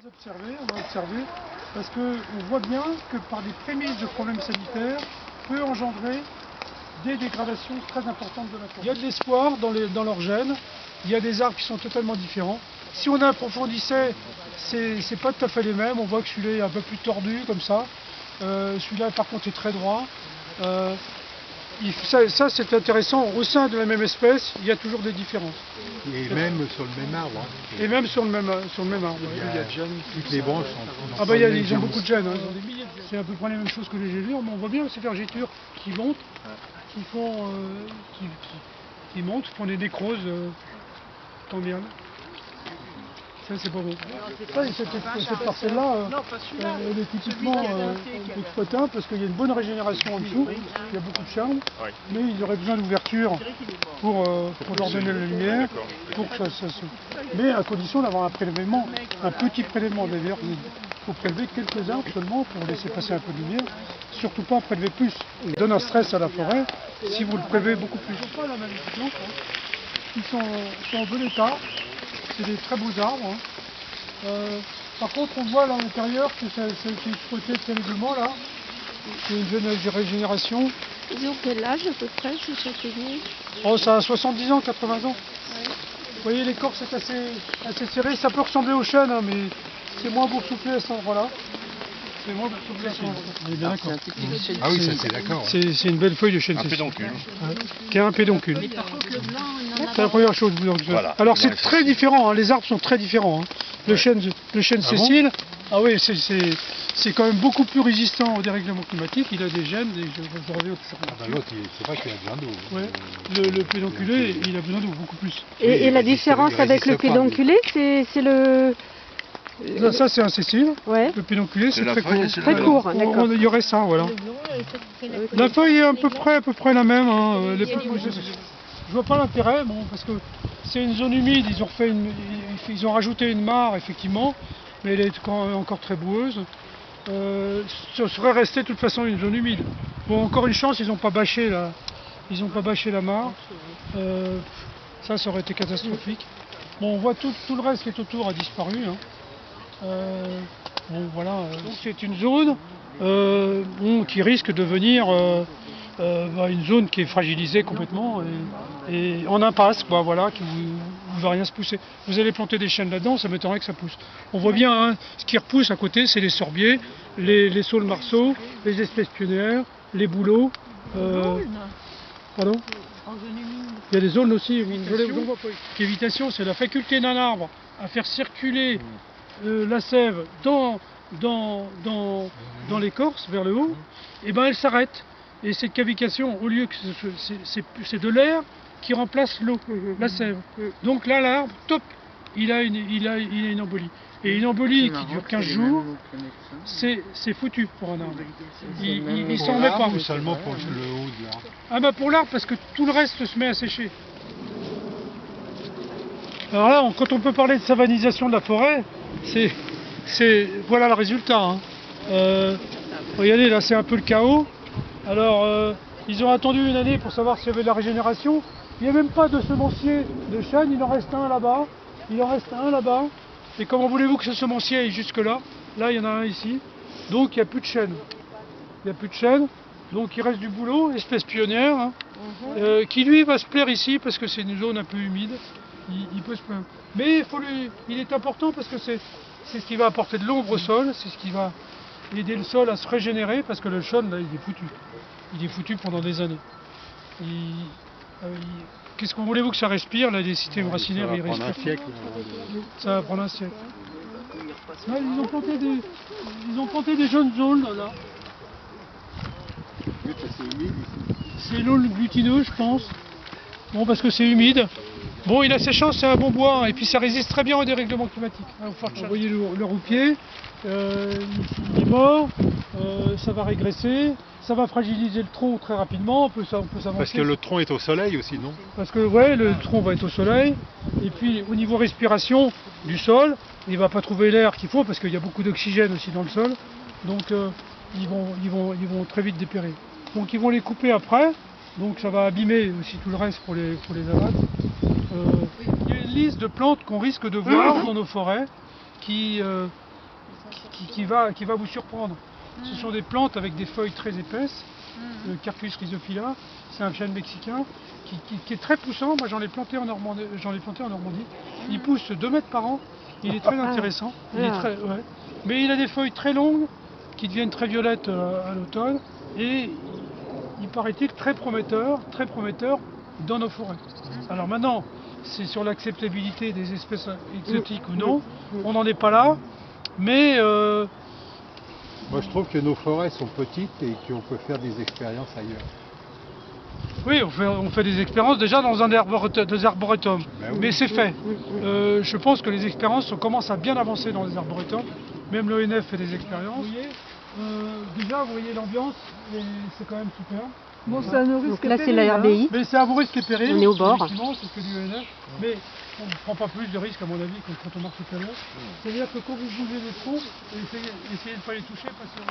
On va observer, parce qu'on voit bien que par des prémices de problèmes sanitaires, peut engendrer des dégradations très importantes de la forêt. Il y a de l'espoir dans leur gène, il y a des arbres qui sont totalement différents. Si on approfondissait, c'est pas tout à fait les mêmes, on voit que celui-là est un peu plus tordu comme ça, celui-là par contre est très droit. Ça c'est intéressant, au sein de la même espèce, il y a toujours des différences. Et même sur le même arbre. Et même sur le même arbre. Toutes les branches sont... Ah bah ils ont beaucoup de gènes, hein, ils ont des milliers de gènes. C'est à peu près la même chose que les gélures, mais on voit bien ces vergétures qui montent, qui font, qui montent, font des nécroses, tant bien. Ça c'est pas bon. Cette parcelle-là, elle est typiquement exploitable parce qu'il y a une bonne régénération en dessous, il y a beaucoup de charme, mais il y aurait besoin d'ouverture pour leur donner la lumière, pour que ça se... mais à condition d'avoir un prélèvement, un petit prélèvement d'ailleurs. Il faut prélever quelques arbres seulement pour laisser passer un peu de lumière, surtout pas prélever plus. Il donne un stress à la forêt si vous le prélevez beaucoup plus. Ils sont pas la même plante, ils sont en bon état. C'est des très beaux arbres. Par contre, on voit là à l'intérieur que ça a été exploité terriblement là. C'est une jeune régénération. Ils ont quel âge à peu près ces châtaigniers? Oh, ça a 70 ans, 80 ans. Ouais. Vous voyez, l'écorce est assez serrée. Ça peut ressembler au chêne, hein, mais c'est moins boursouflé à cet endroit-là. C'est moins boursouflé à cet endroit-là. On est bien d'accord. Ah oui, ça c'est d'accord. C'est une belle feuille de chêne. Un pédoncule. Qui a un pédoncule. Mais par contre, le blanc, c'est la première chose. Voilà. Alors c'est très différent, hein, les arbres sont très différents. Hein. Le chêne Cécile, ah oui, c'est quand même beaucoup plus résistant au dérèglement climatique. Il a des gènes, L'autre, c'est vrai qu'il a besoin d'eau. Ouais. Le pédonculé, il a besoin d'eau beaucoup plus. Et la différence avec le pédonculé, c'est le... Ça c'est un Cécile. Ouais. Le pédonculé c'est très court. Très court, d'accord. Il y aurait ça, voilà. La feuille est à peu près la même. Hein. Je vois pas l'intérêt, bon, parce que c'est une zone humide, ils ont rajouté une mare effectivement, mais elle est encore très boueuse. Ça serait resté de toute façon une zone humide. Bon, encore une chance, ils n'ont pas bâché la mare. Ça aurait été catastrophique. Bon, on voit tout le reste qui est autour a disparu. Hein. Bon, voilà. Donc c'est une zone qui risque de devenir une zone qui est fragilisée complètement et en impasse, quoi, voilà, qui ne va rien se pousser. Vous allez planter des chênes là-dedans, ça m'étonnerait que ça pousse. On voit bien, hein, ce qui repousse à côté, c'est les sorbiers, les saules-marceaux, les espèces pionnières, les bouleaux. Pardon ? Il y a des zones aussi. L'évitation, c'est la faculté d'un arbre à faire circuler la sève dans l'écorce vers le haut, et ben elle s'arrête. Et cette cavitation, au lieu que c'est de l'air qui remplace l'eau, la sève. Donc là, l'arbre, top, il a une embolie. Et une embolie qui dure 15 jours, c'est foutu pour un arbre. Il s'en remet pas. Ou seulement pour le haut de l'arbre? Ah bah pour l'arbre, parce que tout le reste se met à sécher. Alors là, quand on peut parler de savanisation de la forêt, voilà le résultat. Hein. Regardez, là c'est un peu le chaos. Alors, ils ont attendu une année pour savoir s'il y avait de la régénération. Il n'y a même pas de semencier de chêne, il en reste un là-bas. Et comment voulez-vous que ce semencier aille jusque-là? Là, il y en a un ici. Donc, il n'y a plus de chêne. Donc, il reste du boulot, espèce pionnière, hein, qui lui va se plaire ici parce que c'est une zone un peu humide. Il peut se plaire. Mais il est important parce que c'est ce qui va apporter de l'ombre au sol, c'est ce qui va aider le sol à se régénérer parce que le chêne, là, il est foutu. Il est foutu pendant des années. Qu'est-ce que voulez-vous que ça respire, là, les systèmes racinaires, ils respirent. Un siècle. Ça va prendre un siècle. Là, ils ont planté des jeunes saules, là. C'est l'aule glutineux, je pense. Bon, parce que c'est humide. Bon, il a ses chances, c'est un bon bois, et puis ça résiste très bien au dérèglement climatique. Vous voyez le roupier, il est mort, ça va régresser, ça va fragiliser le tronc très rapidement, on peut s'avancer. Parce que le tronc est au soleil aussi, non? Parce que ouais, le tronc va être au soleil, et puis au niveau respiration du sol, il ne va pas trouver l'air qu'il faut, parce qu'il y a beaucoup d'oxygène aussi dans le sol, donc ils vont très vite dépérir. Donc ils vont les couper après, donc ça va abîmer aussi tout le reste pour les abattre. Il y a une liste de plantes qu'on risque de voir dans nos forêts qui qui va vous surprendre. Ce sont des plantes avec des feuilles très épaisses, le Quercus rhizophylla, c'est un chêne mexicain qui est très poussant. Moi j'en ai planté en Normandie, il pousse 2 mètres par an, il est très intéressant, mais il a des feuilles très longues qui deviennent très violettes à l'automne et il paraît-il très prometteur dans nos forêts. Alors maintenant, c'est sur l'acceptabilité des espèces exotiques ou non, on n'en est pas là, mais moi je trouve que nos forêts sont petites et qu'on peut faire des expériences ailleurs. oui, on fait des expériences déjà dans des arboretums, mais c'est fait. Je pense que les expériences commencent à bien avancer dans les arboretums, même l'ONF fait des expériences. Vous voyez, déjà vous voyez l'ambiance, c'est quand même super. Bon, c'est à nos risques et Là, c'est périls, la hein. RBI. Mais c'est à vos risques et périls. On est au bord. Effectivement, c'est ce que dit l'ONF. Mais on ne prend pas plus de risques, à mon avis, que quand on marche tout à l'heure. C'est-à-dire que quand vous bougez les troncs, essayez de ne pas les toucher parce que